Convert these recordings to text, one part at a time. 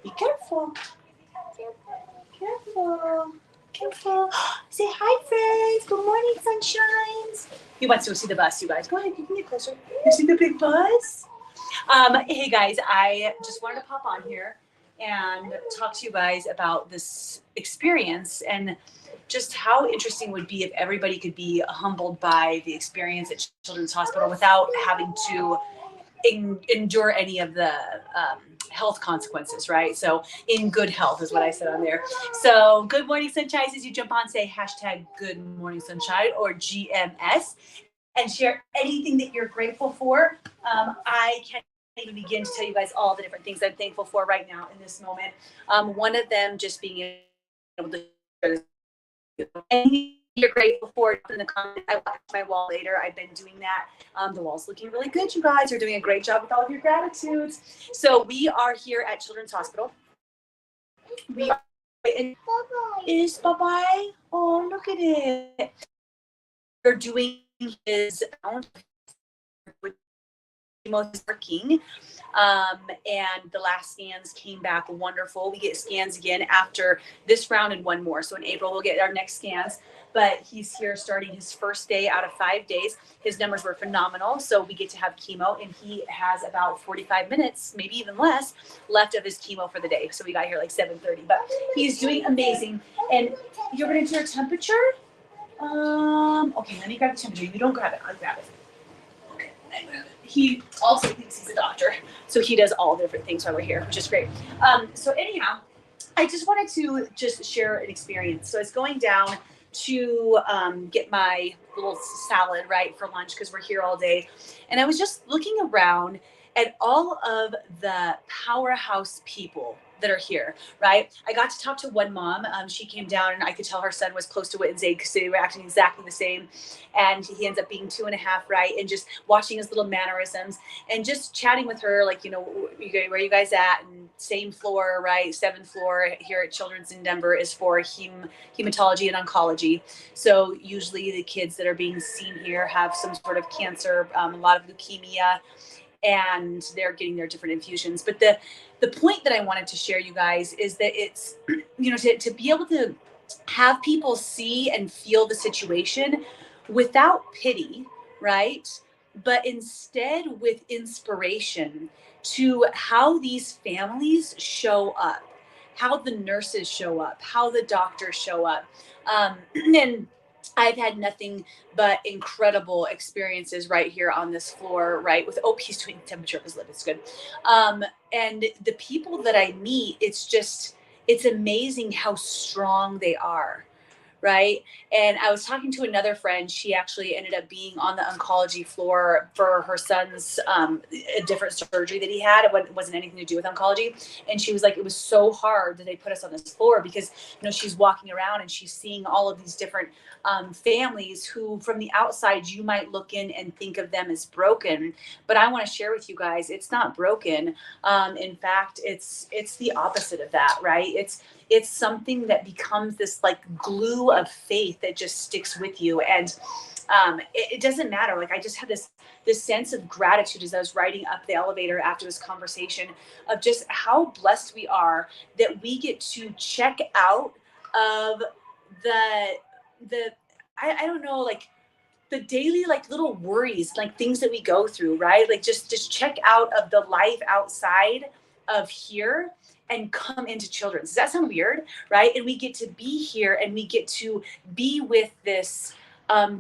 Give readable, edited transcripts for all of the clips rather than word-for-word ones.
Be careful. Careful. Careful. Say hi, friends. Good morning, sunshines. He wants to go see the bus, you guys. Go ahead, you can get closer. You see the big bus? Hey guys, I just wanted to pop on here and talk to you guys about this experience and just how interesting it would be if everybody could be humbled by the experience at Children's Hospital without having to endure any of the health consequences, right? So in good health is what I said on there. So good morning, sunshine. As you jump on, say hashtag good morning, sunshine or GMS and share anything that you're grateful for. I can't even begin to tell you guys all the different things I'm thankful for right now in this moment. One of them just being able to share this anything you're grateful for in the comments. I watch my wall later. I've been doing that. The wall's looking really good. You guys are doing a great job with all of your gratitudes. So we are here at Children's Hospital. We are is bye-bye. Oh, look at it. We're doing his chemo is working. And the last scans came back wonderful. We get scans again after this round and one more. So in April, we'll get our next scans. But he's here starting his first day out of 5 days. His numbers were phenomenal. So we get to have chemo, and he has about 45 minutes, maybe even less, left of his chemo for the day. So we got here like 7:30. But he's doing amazing. And you're going to do your temperature? Okay, let me grab the temperature. You don't grab it. I'll grab it. Okay, I grab it. He also thinks he's a doctor, so he does all the different things while we're here, which is great. So anyhow, I just wanted to just share an experience. So it's going down to get my little salad right for lunch because we're here all day, and I was just looking around at all of the powerhouse people that are here, right? I got to talk to one mom. She came down, and I could tell her son was close to Wit and Zaid because they were acting exactly the same. And he ends up being 2.5, right? And just watching his little mannerisms and just chatting with her, like, you know, where are you guys at? And same floor, right? 7th floor here at Children's in Denver is for hematology and oncology. So usually the kids that are being seen here have some sort of cancer, a lot of leukemia, and they're getting their different infusions. But the point that I wanted to share, you guys, is that it's, you know, to be able to have people see and feel the situation without pity, right? But instead with inspiration to how these families show up, how the nurses show up, how the doctors show up. And I've had nothing but incredible experiences right here on this floor, right? With, oh, he's doing temperature of his lip. It's good. And the people that I meet, it's amazing how strong they are. Right. And I was talking to another friend. She actually ended up being on the oncology floor for her son's a different surgery that he had. It wasn't anything to do with oncology. And she was like, it was so hard that they put us on this floor because, you know, she's walking around and she's seeing all of these different families who from the outside you might look in and think of them as broken. But I want to share with you guys, it's not broken. In fact, it's the opposite of that, right? It's something that becomes this like glue of faith that just sticks with you. And it doesn't matter. Like I just had this sense of gratitude as I was riding up the elevator after this conversation of just how blessed we are that we get to check out of the I don't know, like the daily like little worries, like things that we go through, right? Like just check out of the life outside of here and come into Children's. Does that sound weird? Right? And we get to be here and we get to be with this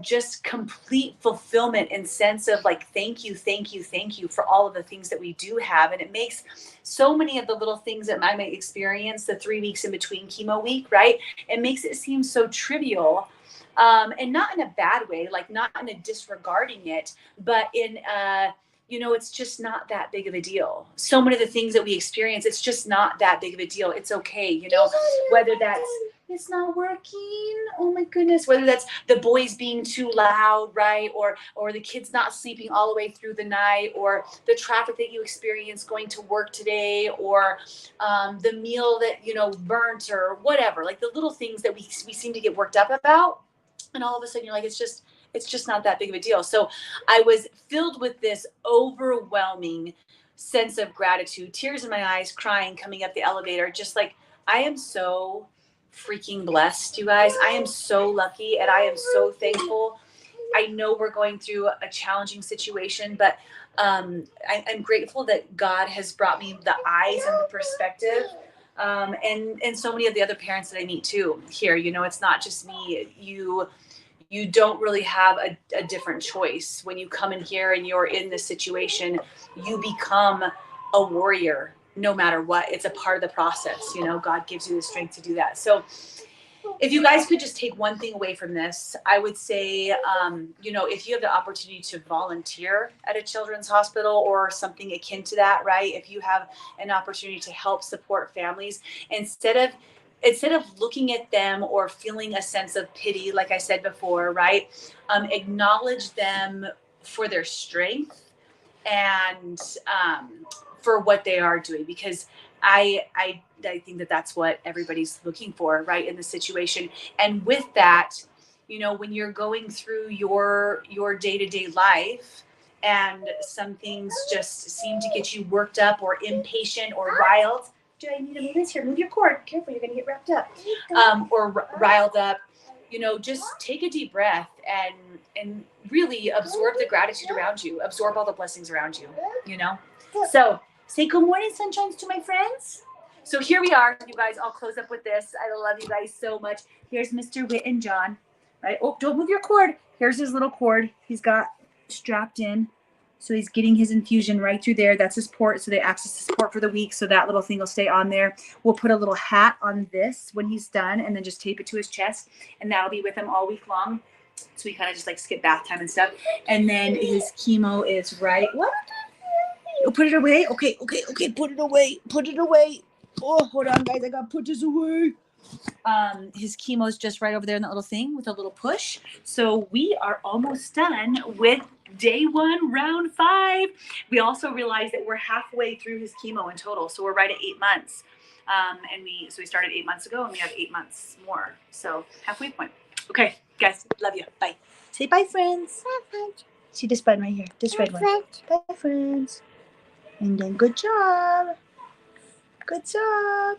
just complete fulfillment and sense of like, thank you, thank you, thank you for all of the things that we do have. And it makes so many of the little things that I may experience the 3 weeks in between chemo week, right? It makes it seem so trivial. And not in a bad way, like not in a disregarding it, but in you know, it's just not that big of a deal. So many of the things that we experience, it's just not that big of a deal. It's okay, you know, whether that's it's not working. Oh my goodness. Whether that's the boys being too loud, right? Or the kids not sleeping all the way through the night, or the traffic that you experience going to work today, or the meal that, you know, burnt or whatever. Like the little things that we seem to get worked up about. And all of a sudden you're like, it's just not that big of a deal. So I was filled with this overwhelming sense of gratitude, tears in my eyes, crying, coming up the elevator, just like, I am so freaking blessed, you guys. I am so lucky and I am so thankful. I know we're going through a challenging situation, but I'm grateful that God has brought me the eyes and the perspective. And so many of the other parents that I meet too here, you know, it's not just me. You don't really have a different choice when you come in here and you're in this situation. You become a warrior no matter what. It's a part of the process. You know, God gives you the strength to do that. So if you guys could just take one thing away from this, I would say, you know, if you have the opportunity to volunteer at a children's hospital or something akin to that, right? If you have an opportunity to help support families, instead of looking at them or feeling a sense of pity, like I said before, right? Acknowledge them for their strength and for what they are doing, because I think that that's what everybody's looking for, right, in the situation. And with that, you know, when you're going through your day-to-day life and some things just seem to get you worked up or impatient or riled. Do I need to move this? Here, move your cord. Careful, you're going to get wrapped up. Or riled up. You know, just take a deep breath and really absorb the gratitude around you. Absorb all the blessings around you, you know? So say good morning, sunshines, to my friends. So here we are, you guys. I'll close up with this. I love you guys so much. Here's Mr. Witt and John, right? Oh, don't move your cord. Here's his little cord. He's got strapped in. So he's getting his infusion right through there. That's his port. So they access his port for the week. So that little thing will stay on there. We'll put a little hat on this when he's done and then just tape it to his chest. And that'll be with him all week long. So we kind of just like skip bath time and stuff. And then his chemo is right. What? You put it away? Okay. Put it away. Oh, hold on, guys. I got to put this away. His chemo is just right over there in that little thing with a little push. So we are almost done with day 1, round 5. We also realized that we're halfway through his chemo in total. So we're right at 8 months. So we started 8 months ago and we have 8 months more. So halfway point. Okay, guys, love you. Bye. Say bye, friends. Bye, friends. See this button right here. This red one. Bye, friends. And then good job. Good job.